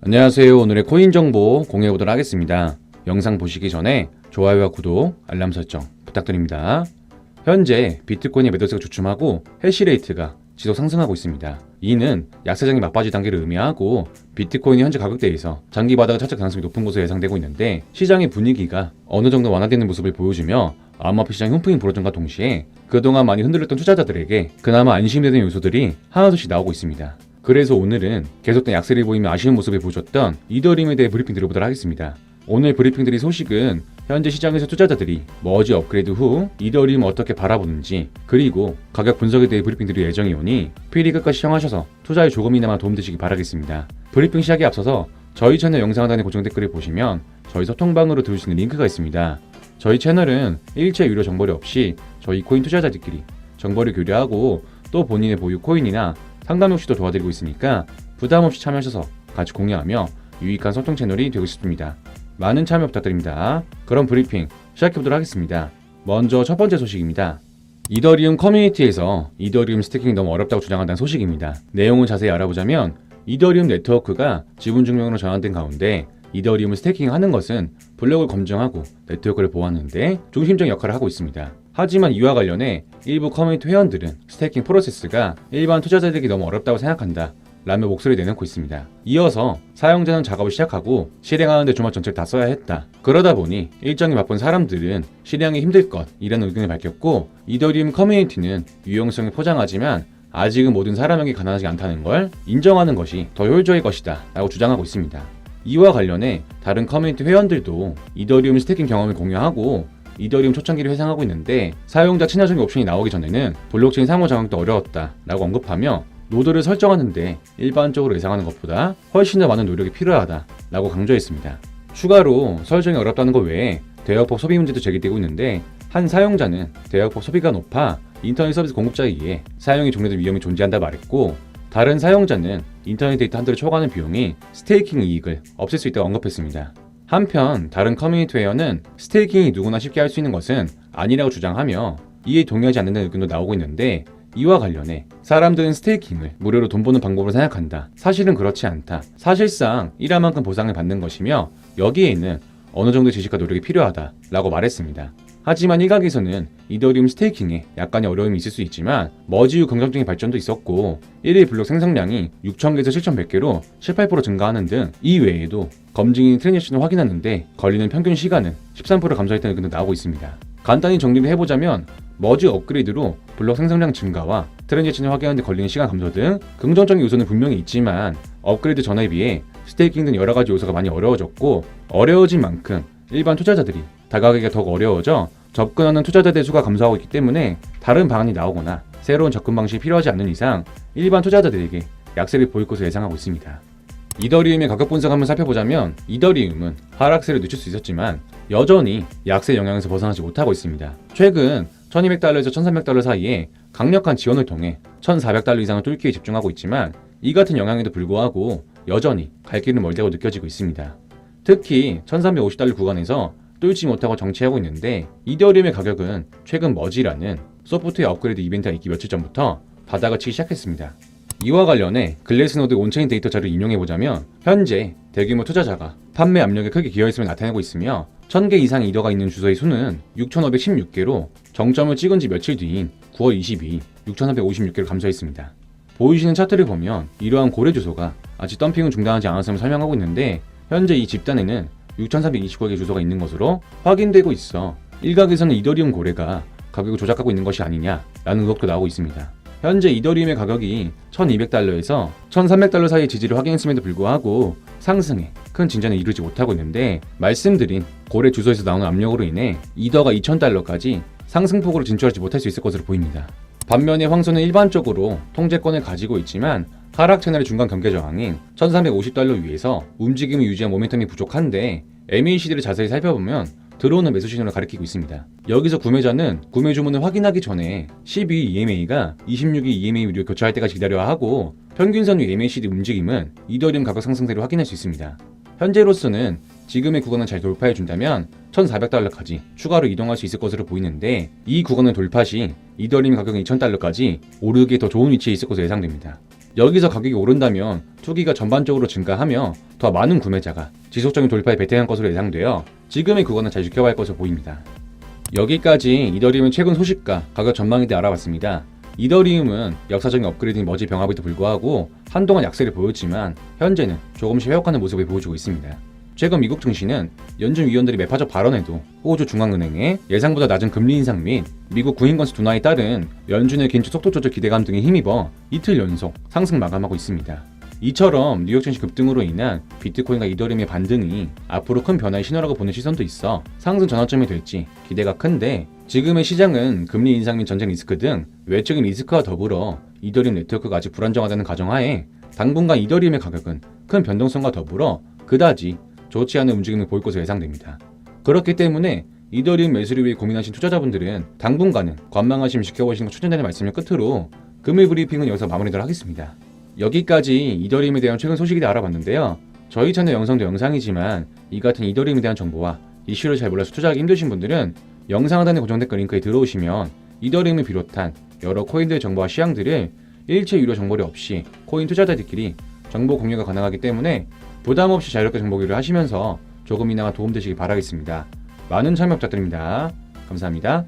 안녕하세요. 오늘의 코인 정보 공유해보도록 하겠습니다. 영상 보시기 전에 좋아요와 구독, 알람 설정 부탁드립니다. 현재 비트코인의 매도세가 주춤하고 해시레이트가 지속 상승하고 있습니다. 이는 약세장이 막바지 단계를 의미하고 비트코인이 현재 가격대에서 장기 바닥을 찾을 가능성이 높은 것으로 예상되고 있는데, 시장의 분위기가 어느 정도 완화되는 모습을 보여주며 암호화폐 시장 흉풍이 불어점과 동시에 그동안 많이 흔들렸던 투자자들에게 그나마 안심이 되는 요소들이 하나둘씩 나오고 있습니다. 그래서 오늘은 계속된 약세를 보이며 아쉬운 모습을 보여줬던 이더리움에 대해 브리핑 드려보도록 하겠습니다. 오늘 브리핑 드릴 소식은 현재 시장에서 투자자들이 머지 업그레이드 후 이더리움을 어떻게 바라보는지, 그리고 가격 분석에 대해 브리핑 드릴 예정이오니 필히 끝까지 시청하셔서 투자에 조금이나마 도움되시기 바라겠습니다. 브리핑 시작에 앞서서 저희 채널 영상 하단의 고정 댓글을 보시면 저희 소통방으로 들을 수 있는 링크가 있습니다. 저희 채널은 일체 유료 정보료 없이 저희 코인 투자자들끼리 정보를 교류하고 또 본인의 보유 코인이나 상담 역시도 도와드리고 있으니까 부담없이 참여하셔서 같이 공유하며 유익한 소통 채널이 되고 싶습니다. 많은 참여 부탁드립니다. 그럼 브리핑 시작해보도록 하겠습니다. 먼저 첫 번째 소식입니다. 이더리움 커뮤니티에서 이더리움 스태킹이 너무 어렵다고 주장한다는 소식입니다. 내용을 자세히 알아보자면 이더리움 네트워크가 지분 증명으로 전환된 가운데 이더리움을 스태킹하는 것은 블록을 검증하고 네트워크를 보호하는데 중심적인 역할을 하고 있습니다. 하지만 이와 관련해 일부 커뮤니티 회원들은 스태킹 프로세스가 일반 투자자들에게 너무 어렵다고 생각한다 라며 목소리를 내놓고 있습니다. 이어서 사용자는 작업을 시작하고 실행하는데 주말 전체를 다 써야 했다. 그러다 보니 일정이 바쁜 사람들은 실행이 힘들 것이라는 의견을 밝혔고, 이더리움 커뮤니티는 유용성을 포장하지만 아직은 모든 사람에게 가능하지 않다는 걸 인정하는 것이 더 효율적일 것이다 라고 주장하고 있습니다. 이와 관련해 다른 커뮤니티 회원들도 이더리움 스태킹 경험을 공유하고 이더리움 초창기를 회상하고 있는데, 사용자 친화적인 옵션이 나오기 전에는 블록체인 상호작용도 어려웠다 라고 언급하며 노드를 설정하는데 일반적으로 예상하는 것보다 훨씬 더 많은 노력이 필요하다 라고 강조했습니다. 추가로 설정이 어렵다는 것 외에 대역법 소비 문제도 제기되고 있는데, 한 사용자는 대역법 소비가 높아 인터넷 서비스 공급자에 의해 사용이 종료될 위험이 존재한다 말했고, 다른 사용자는 인터넷 데이터 한도를 초과하는 비용이 스테이킹 이익을 없앨 수 있다고 언급했습니다. 한편 다른 커뮤니티 회원은 스테이킹이 누구나 쉽게 할 수 있는 것은 아니라고 주장하며 이에 동의하지 않는다는 의견도 나오고 있는데, 이와 관련해 사람들은 스테이킹을 무료로 돈 버는 방법으로 생각한다. 사실은 그렇지 않다. 사실상 일한 만큼 보상을 받는 것이며 여기에는 어느 정도의 지식과 노력이 필요하다 라고 말했습니다. 하지만 일각에서는 이더리움 스테이킹에 약간의 어려움이 있을 수 있지만 머지 후 긍정적인 발전도 있었고, 1일 블록 생성량이 6,000개에서 7,100개로 18% 증가하는 등, 이외에도 검증인 트랜잭션을 확인하는데 걸리는 평균 시간은 13% 감소했다는 의견도 나오고 있습니다. 간단히 정리를 해보자면 머지 업그레이드로 블록 생성량 증가와 트랜잭션을 확인하는 데 걸리는 시간 감소 등 긍정적인 요소는 분명히 있지만, 업그레이드 전에 비해 스테이킹 등 여러가지 요소가 많이 어려워졌고, 어려워진 만큼 일반 투자자들이 다가가기가 더욱 어려워져 접근하는 투자자들의 수가 감소하고 있기 때문에 다른 방안이 나오거나 새로운 접근 방식이 필요하지 않는 이상 일반 투자자들에게 약세를 보일 것으로 예상하고 있습니다. 이더리움의 가격 분석 한번 살펴보자면, 이더리움은 하락세를 늦출 수 있었지만 여전히 약세 영향에서 벗어나지 못하고 있습니다. 최근 1200달러에서 1300달러 사이에 강력한 지원을 통해 1400달러 이상을 뚫기에 집중하고 있지만, 이 같은 영향에도 불구하고 여전히 갈 길은 멀다고 느껴지고 있습니다. 특히 1350달러 구간에서 뚫지 못하고 정체하고 있는데, 이더리움의 가격은 최근 머지라는 소프트웨어 업그레이드 이벤트가 있기 며칠 전부터 바닥을 치기 시작했습니다. 이와 관련해 글래스노드 온체인 데이터 자료를 인용해보자면, 현재 대규모 투자자가 판매 압력에 크게 기여했음을 나타내고 있으며 1000개 이상의 이더가 있는 주소의 수는 6516개로 정점을 찍은 지 며칠 뒤인 9월 22일 6356개로 감소했습니다. 보이시는 차트를 보면 이러한 고래 주소가 아직 덤핑은 중단하지 않았음을 설명하고 있는데, 현재 이 집단에는 6329개 주소가 있는 것으로 확인되고 있어 일각에서는 이더리움 고래가 가격을 조작하고 있는 것이 아니냐라는 의혹도 나오고 있습니다. 현재 이더리움의 가격이 1200달러에서 1300달러 사이의 지지를 확인했음에도 불구하고 상승에 큰 진전을 이루지 못하고 있는데, 말씀드린 고래 주소에서 나오는 압력으로 인해 이더가 2000달러까지 상승폭으로 진출하지 못할 수 있을 것으로 보입니다. 반면에 황소는 일반적으로 통제권을 가지고 있지만 하락 채널의 중간 경계 저항인 1350달러 위에서 움직임을 유지한 모멘텀이 부족한데, MACD를 자세히 살펴보면 들어오는 매수 신호를 가리키고 있습니다. 여기서 구매자는 구매 주문을 확인하기 전에 12일 EMA가 26일 EMA 위로 교차할 때까지 기다려야 하고, 평균선 위 MACD 움직임은 이더리움 가격 상승세를 확인할 수 있습니다. 현재로서는 지금의 구간을 잘 돌파해준다면 1400달러까지 추가로 이동할 수 있을 것으로 보이는데, 이 구간을 돌파 시 이더리움 가격은 2000달러까지 오르기에 더 좋은 위치에 있을 것으로 예상됩니다. 여기서 가격이 오른다면 투기가 전반적으로 증가하며 더 많은 구매자가 지속적인 돌파에 베팅한 것으로 예상되어 지금의 구간은 잘 지켜봐야 할 것으로 보입니다. 여기까지 이더리움의 최근 소식과 가격 전망에 대해 알아봤습니다. 이더리움은 역사적인 업그레이딩 머지 병합에도 불구하고 한동안 약세를 보였지만 현재는 조금씩 회복하는 모습을 보여주고 있습니다. 최근 미국 증시는 연준 위원들이 매파적 발언에도 호주 중앙은행의 예상보다 낮은 금리 인상 및 미국 구인 건수 둔화에 따른 연준의 긴축 속도 조절 기대감 등에 힘입어 이틀 연속 상승 마감하고 있습니다. 이처럼 뉴욕 증시 급등으로 인한 비트코인과 이더리움의 반등이 앞으로 큰 변화의 신호라고 보는 시선도 있어 상승 전환점이 될지 기대가 큰데, 지금의 시장은 금리 인상 및 전쟁 리스크 등 외적인 리스크와 더불어 이더리움 네트워크가 아직 불안정하다는 가정하에 당분간 이더리움의 가격은 큰 변동성과 더불어 그다지 좋지 않은 움직임을 보일 것으로 예상됩니다. 그렇기 때문에 이더리움 매수를 위해 고민하신 투자자분들은 당분간은 관망하심 지켜보시는 것 추천드리는 말씀을 끝으로 금일 브리핑은 여기서 마무리하도록 하겠습니다. 여기까지 이더리움에 대한 최근 소식에 대해 알아봤는데요. 저희 채널 영상도 영상이지만 이 같은 이더리움에 대한 정보와 이슈를 잘 몰라서 투자하기 힘드신 분들은 영상 하단의 고정 댓글 링크에 들어오시면 이더리움을 비롯한 여러 코인들의 정보와 시황들을 일체 유료 정보료 없이 코인 투자자들끼리 정보 공유가 가능하기 때문에 부담 없이 자유롭게 정보 교류를 하시면서 조금이나마 도움되시길 바라겠습니다. 많은 참여 부탁드립니다. 감사합니다.